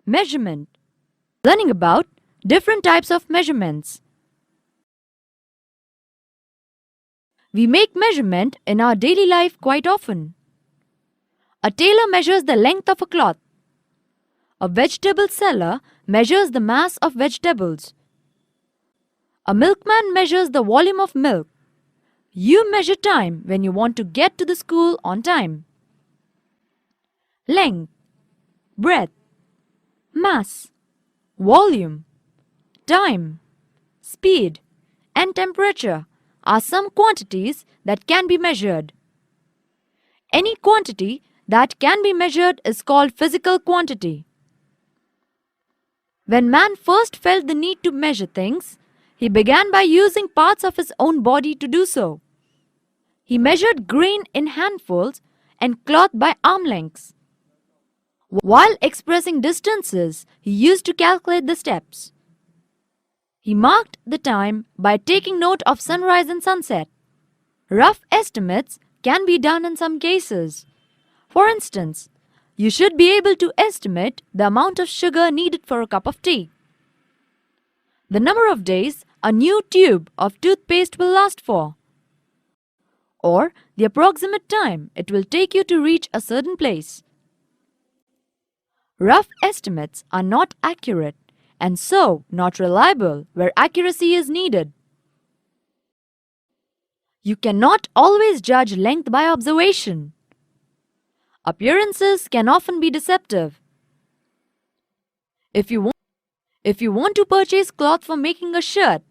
Measurement. Learning about different types of measurements. We make measurement in our daily life quite often. A tailor measures the length of a cloth. A vegetable seller measures the mass of vegetables. A milkman measures the volume of milk. You measure time when you want to get to the school on time. Length, breadth, mass, volume, time, speed, and temperature are some quantities that can be measured. Any quantity that can be measured is called physical quantity. When man first felt the need to measure things, he began by using parts of his own body to do so. He measured grain in handfuls and cloth by arm lengths. While expressing distances, he used to calculate the steps. He marked the time by taking note of sunrise and sunset. Rough estimates can be done in some cases. For instance, you should be able to estimate the amount of sugar needed for a cup of tea. The number of days a new tube of toothpaste will last for. Or the approximate time it will take you to reach a certain place. Rough estimates are not accurate and so not reliable where accuracy is needed. You cannot always judge length by observation. Appearances can often be deceptive. If you want to purchase cloth for making a shirt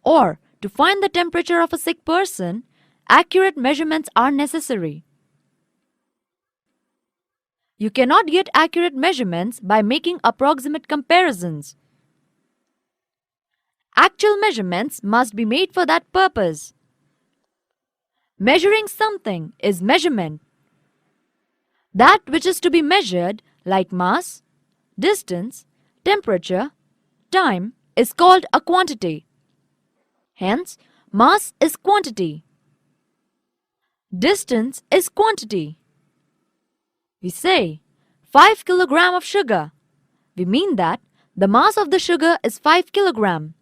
or to find the temperature of a sick person, accurate measurements are necessary. You cannot get accurate measurements by making approximate comparisons. Actual measurements must be made for that purpose. Measuring something is measurement. That which is to be measured, like mass, distance, temperature, time, is called a quantity. Hence, mass is quantity. Distance is quantity. We say 5 kg of sugar. We mean that the mass of the sugar is 5 kg.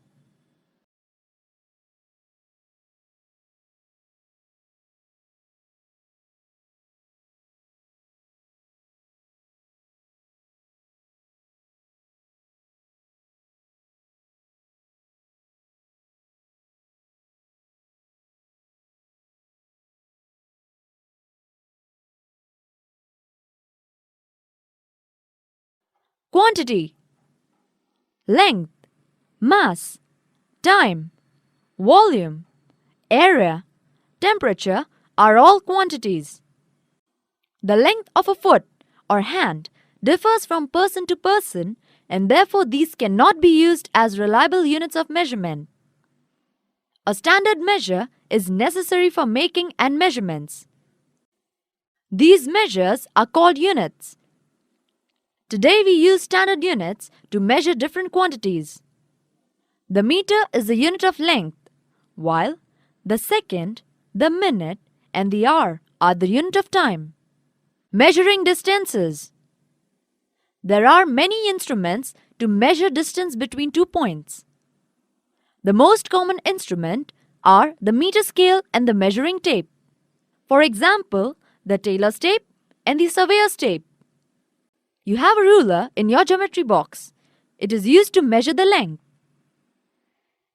Quantity, length, mass, time, volume, area, temperature are all quantities. The length of a foot or hand differs from person to person and therefore these cannot be used as reliable units of measurement. A standard measure is necessary for making and measurements. These measures are called units. Today we use standard units to measure different quantities. The meter is the unit of length, while the second, the minute, and the hour are the unit of time. Measuring distances. There are many instruments to measure distance between 2 points. The most common instrument are the meter scale and the measuring tape. For example, the tailor's tape and the surveyor's tape. You have a ruler in your geometry box. It is used to measure the length.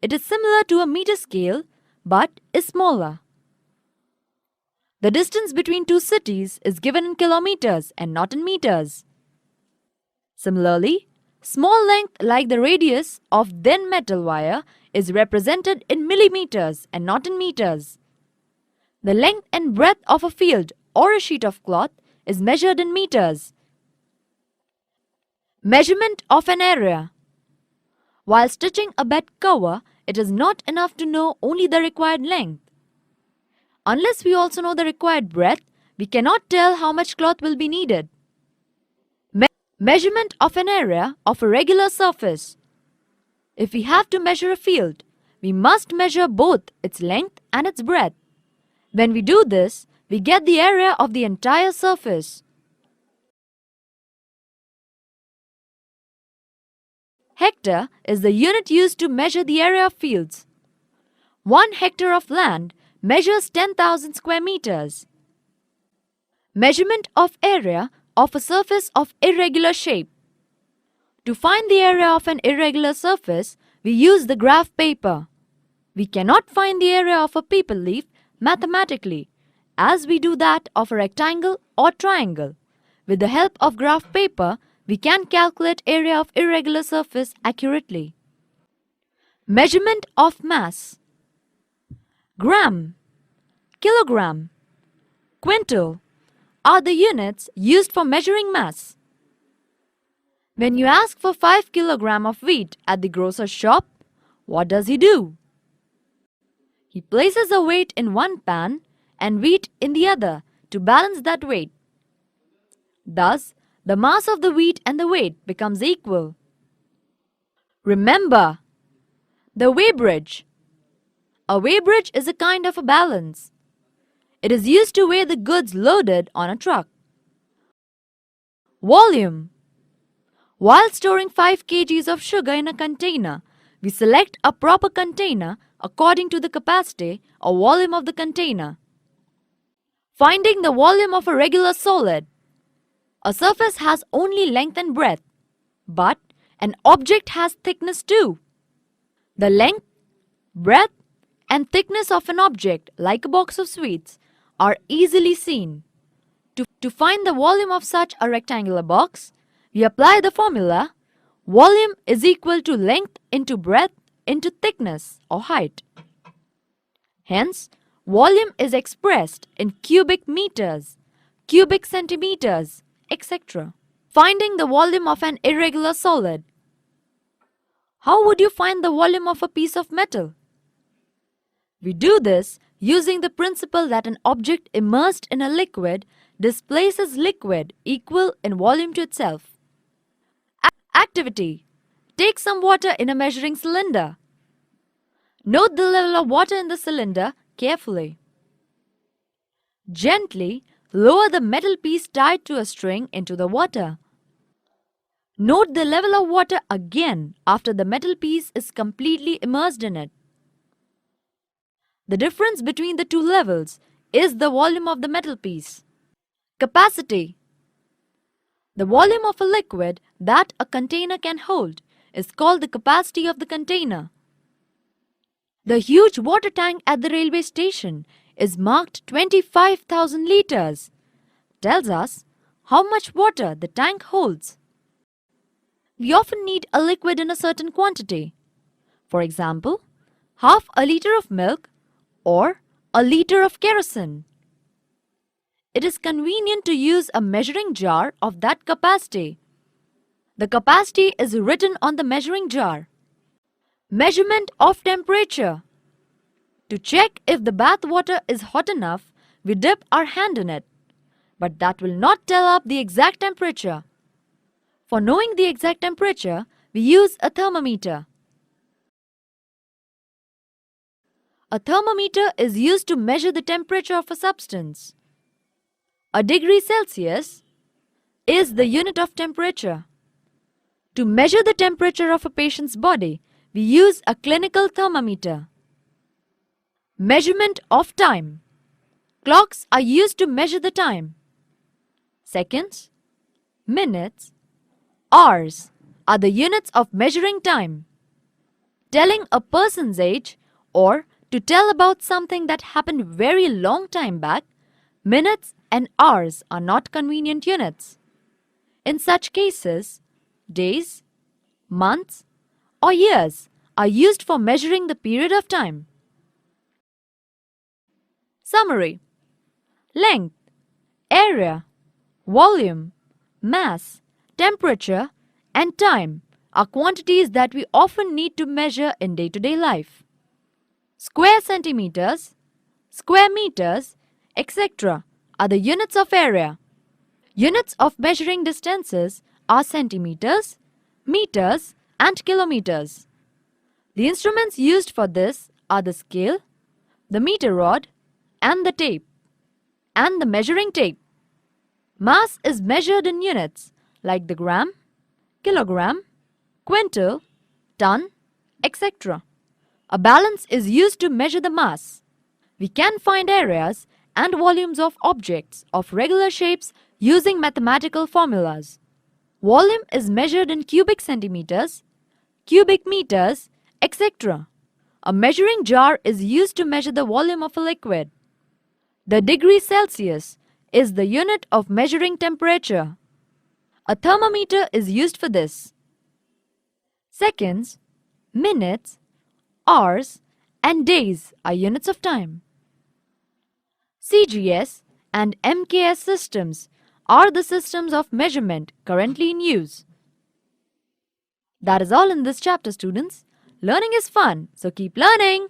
It is similar to a meter scale but is smaller. The distance between two cities is given in kilometers and not in meters. Similarly, small length like the radius of thin metal wire is represented in millimeters and not in meters. The length and breadth of a field or a sheet of cloth is measured in meters. Measurement of an area. While stitching a bed cover, it is not enough to know only the required length. Unless we also know the required breadth, we cannot tell how much cloth will be needed. Measurement of an area of a regular surface. If we have to measure a field, we must measure both its length and its breadth. When we do this, we get the area of the entire surface. Hectare is the unit used to measure the area of fields. 1 hectare of land measures 10,000 square meters. Measurement of area of a surface of irregular shape. To find the area of an irregular surface, we use the graph paper. We cannot find the area of a paper leaf mathematically, as we do that of a rectangle or triangle. With the help of graph paper, we can calculate area of irregular surface accurately. Measurement of mass. Gram, kilogram, quintal are the units used for measuring mass. When you ask for 5 kg of wheat at the grocer's shop, what does he do? He places a weight in one pan and wheat in the other to balance that weight. Thus, the mass of the wheat and the weight becomes equal. Remember, the weighbridge. A weighbridge is a kind of a balance. It is used to weigh the goods loaded on a truck. Volume. While storing 5 kg of sugar in a container, we select a proper container according to the capacity or volume of the container. Finding the volume of a regular solid. A surface has only length and breadth, but an object has thickness too. The length, breadth, and thickness of an object, like a box of sweets, are easily seen. To find the volume of such a rectangular box, we apply the formula volume is equal to length into breadth into thickness or height. Hence, volume is expressed in cubic meters, cubic centimeters, etc. Finding the volume of an irregular solid. How would you find the volume of a piece of metal? We do this using the principle that an object immersed in a liquid displaces liquid equal in volume to itself. Activity. Take some water in a measuring cylinder. Note the level of water in the cylinder carefully. Gently lower the metal piece tied to a string into the water. Note the level of water again after the metal piece is completely immersed in it. The difference between the two levels is the volume of the metal piece. Capacity. The volume of a liquid that a container can hold is called the capacity of the container. The huge water tank at the railway station is marked 25,000 liters. Tells us how much water the tank holds. We often need a liquid in a certain quantity. For example, half a liter of milk or a liter of kerosene. It is convenient to use a measuring jar of that capacity. The capacity is written on the measuring jar. Measurement of temperature. To check if the bath water is hot enough, we dip our hand in it. But that will not tell up the exact temperature. For knowing the exact temperature, we use a thermometer. A thermometer is used to measure the temperature of a substance. A degree Celsius is the unit of temperature. To measure the temperature of a patient's body, we use a clinical thermometer. Measurement of time. Clocks are used to measure the time. Seconds, minutes, hours are the units of measuring time. Telling a person's age or to tell about something that happened very long time back, minutes and hours are not convenient units. In such cases, days, months, or years are used for measuring the period of time. Summary. Length, area, volume, mass, temperature, and time are quantities that we often need to measure in day-to-day life. Square centimeters, square meters, etc. are the units of area. Units of measuring distances are centimeters, meters, and kilometers. The instruments used for this are the scale, the meter rod, and the tape, and the measuring tape. Mass is measured in units like the gram, kilogram, quintal, ton, etc. A balance is used to measure the mass. We can find areas and volumes of objects of regular shapes using mathematical formulas. Volume is measured in cubic centimeters, cubic meters, etc. A measuring jar is used to measure the volume of a liquid. The degree Celsius is the unit of measuring temperature. A thermometer is used for this. Seconds, minutes, hours, and days are units of time. CGS and MKS systems are the systems of measurement currently in use. That is all in this chapter, students. Learning is fun, so keep learning!